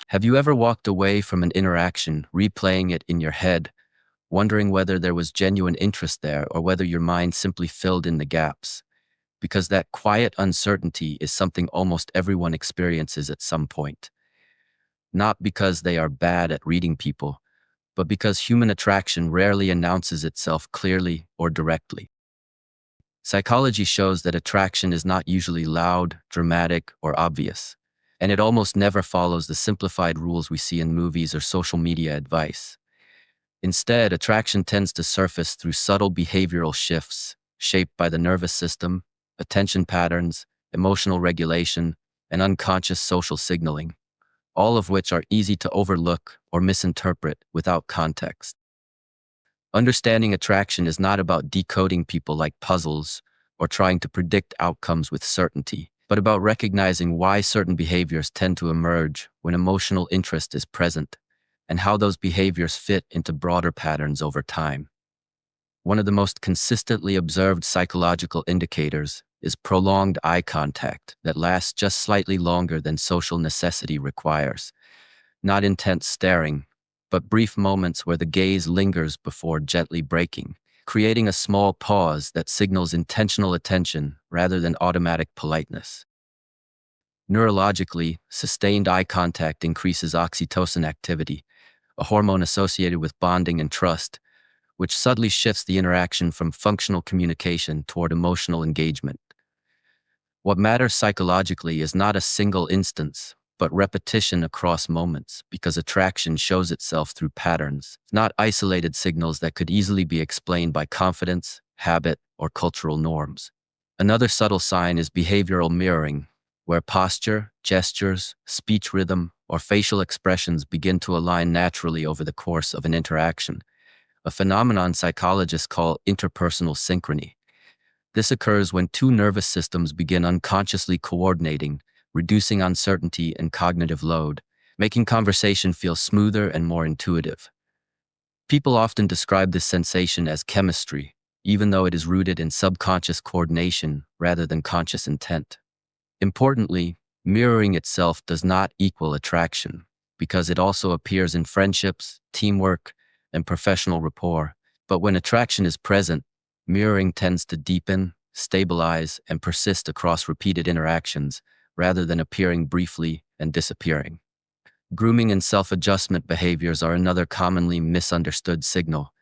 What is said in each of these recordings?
Have you ever walked away from an interaction, replaying it in your head, wondering whether there was genuine interest there or whether your mind simply filled in the gaps? Because that quiet uncertainty is something almost everyone experiences at some point. Not because they are bad at reading people, but because human attraction rarely announces itself clearly or directly. Psychology shows that attraction is not usually loud, dramatic, or obvious, and it almost never follows the simplified rules we see in movies or social media advice. Instead, attraction tends to surface through subtle behavioral shifts shaped by the nervous system, attention patterns, emotional regulation, and unconscious social signaling, all of which are easy to overlook or misinterpret without context. Understanding attraction is not about decoding people like puzzles or trying to predict outcomes with certainty, but about recognizing why certain behaviors tend to emerge when emotional interest is present and how those behaviors fit into broader patterns over time. One of the most consistently observed psychological indicators is prolonged eye contact that lasts just slightly longer than social necessity requires. Not intense staring, but brief moments where the gaze lingers before gently breaking, creating a small pause that signals intentional attention rather than automatic politeness. Neurologically, sustained eye contact increases oxytocin activity, a hormone associated with bonding and trust, which subtly shifts the interaction from functional communication toward emotional engagement. What matters psychologically is not a single instance, but repetition across moments, because attraction shows itself through patterns, not isolated signals that could easily be explained by confidence, habit, or cultural norms. Another subtle sign is behavioral mirroring, where posture, gestures, speech rhythm, or facial expressions begin to align naturally over the course of an interaction, a phenomenon psychologists call interpersonal synchrony. This occurs when two nervous systems begin unconsciously coordinating, reducing uncertainty and cognitive load, making conversation feel smoother and more intuitive. People often describe this sensation as chemistry, even though it is rooted in subconscious coordination rather than conscious intent. Importantly, mirroring itself does not equal attraction, because it also appears in friendships, teamwork, and professional rapport. But when attraction is present, mirroring tends to deepen, stabilize, and persist across repeated interactions, rather than appearing briefly and disappearing. Grooming and self-adjustment behaviors are another commonly misunderstood signal,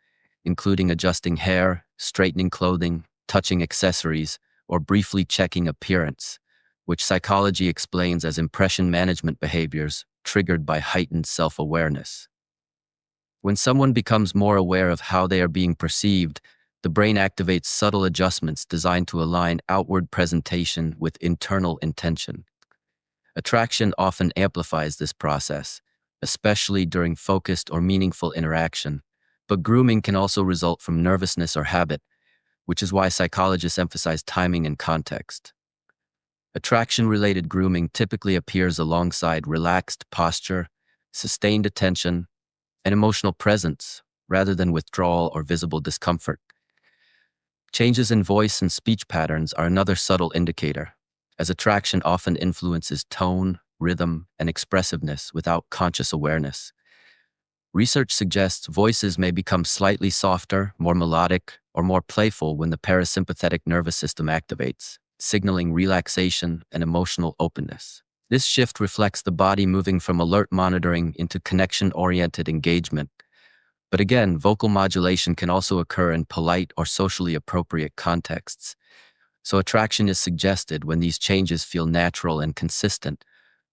including adjusting hair, straightening clothing, touching accessories, or briefly checking appearance, which psychology explains as impression management behaviors triggered by heightened self-awareness. When someone becomes more aware of how they are being perceived, the brain activates subtle adjustments designed to align outward presentation with internal intention. Attraction often amplifies this process, especially during focused or meaningful interaction, but grooming can also result from nervousness or habit, which is why psychologists emphasize timing and context. Attraction-related grooming typically appears alongside relaxed posture, sustained attention, and emotional presence, rather than withdrawal or visible discomfort. Changes in voice and speech patterns are another subtle indicator, as attraction often influences tone, rhythm, and expressiveness without conscious awareness. Research suggests voices may become slightly softer, more melodic, or more playful when the parasympathetic nervous system activates, signaling relaxation and emotional openness. This shift reflects the body moving from alert monitoring into connection-oriented engagement. But again, vocal modulation can also occur in polite or socially appropriate contexts. So attraction is suggested when these changes feel natural and consistent,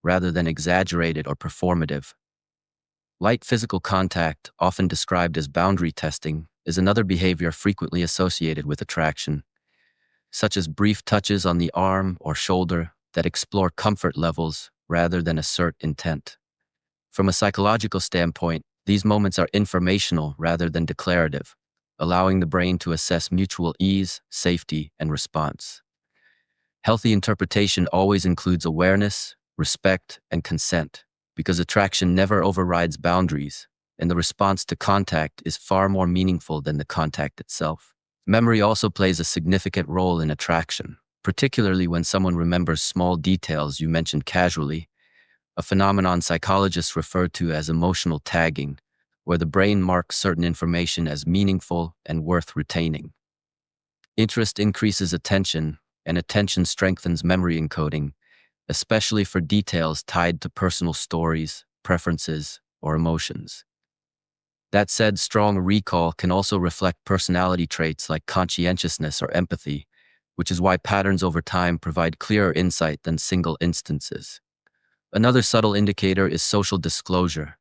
rather than exaggerated or performative. Light physical contact, often described as boundary testing, is another behavior frequently associated with attraction, such as brief touches on the arm or shoulder that explore comfort levels rather than assert intent. From a psychological standpoint, these moments are informational rather than declarative, allowing the brain to assess mutual ease, safety, and response. Healthy interpretation always includes awareness, respect, and consent, because attraction never overrides boundaries, and the response to contact is far more meaningful than the contact itself. Memory also plays a significant role in attraction, particularly when someone remembers small details you mentioned casually, a phenomenon psychologists refer to as emotional tagging, where the brain marks certain information as meaningful and worth retaining. Interest increases attention, and attention strengthens memory encoding, especially for details tied to personal stories, preferences, or emotions. That said, strong recall can also reflect personality traits like conscientiousness or empathy, which is why patterns over time provide clearer insight than single instances. Another subtle indicator is social disclosure,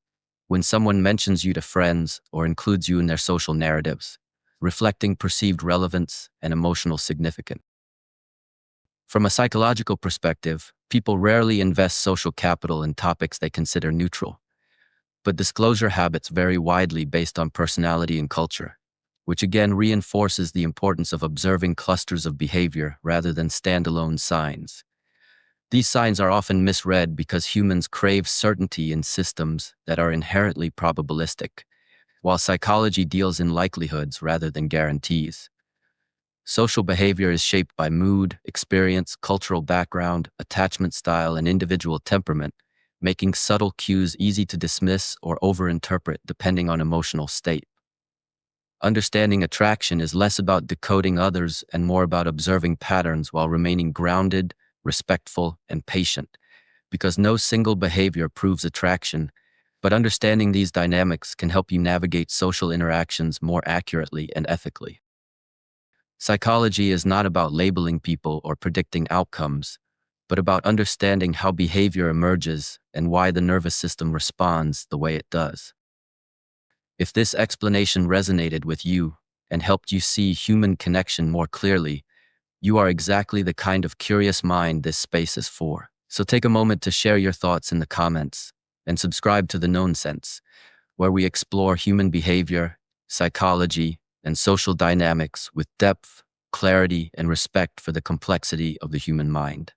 when someone mentions you to friends or includes you in their social narratives, reflecting perceived relevance and emotional significance. From a psychological perspective, people rarely invest social capital in topics they consider neutral, but disclosure habits vary widely based on personality and culture, which again reinforces the importance of observing clusters of behavior rather than standalone signs. These signs are often misread because humans crave certainty in systems that are inherently probabilistic, while psychology deals in likelihoods rather than guarantees. Social behavior is shaped by mood, experience, cultural background, attachment style, and individual temperament, making subtle cues easy to dismiss or overinterpret depending on emotional state. Understanding attraction is less about decoding others and more about observing patterns while remaining grounded, respectful, and patient, because no single behavior proves attraction, but understanding these dynamics can help you navigate social interactions more accurately and ethically. Psychology is not about labeling people or predicting outcomes, but about understanding how behavior emerges and why the nervous system responds the way it does. If this explanation resonated with you and helped you see human connection more clearly, you are exactly the kind of curious mind this space is for. So take a moment to share your thoughts in the comments and subscribe to the Knownsense, where we explore human behavior, psychology, and social dynamics with depth, clarity, and respect for the complexity of the human mind.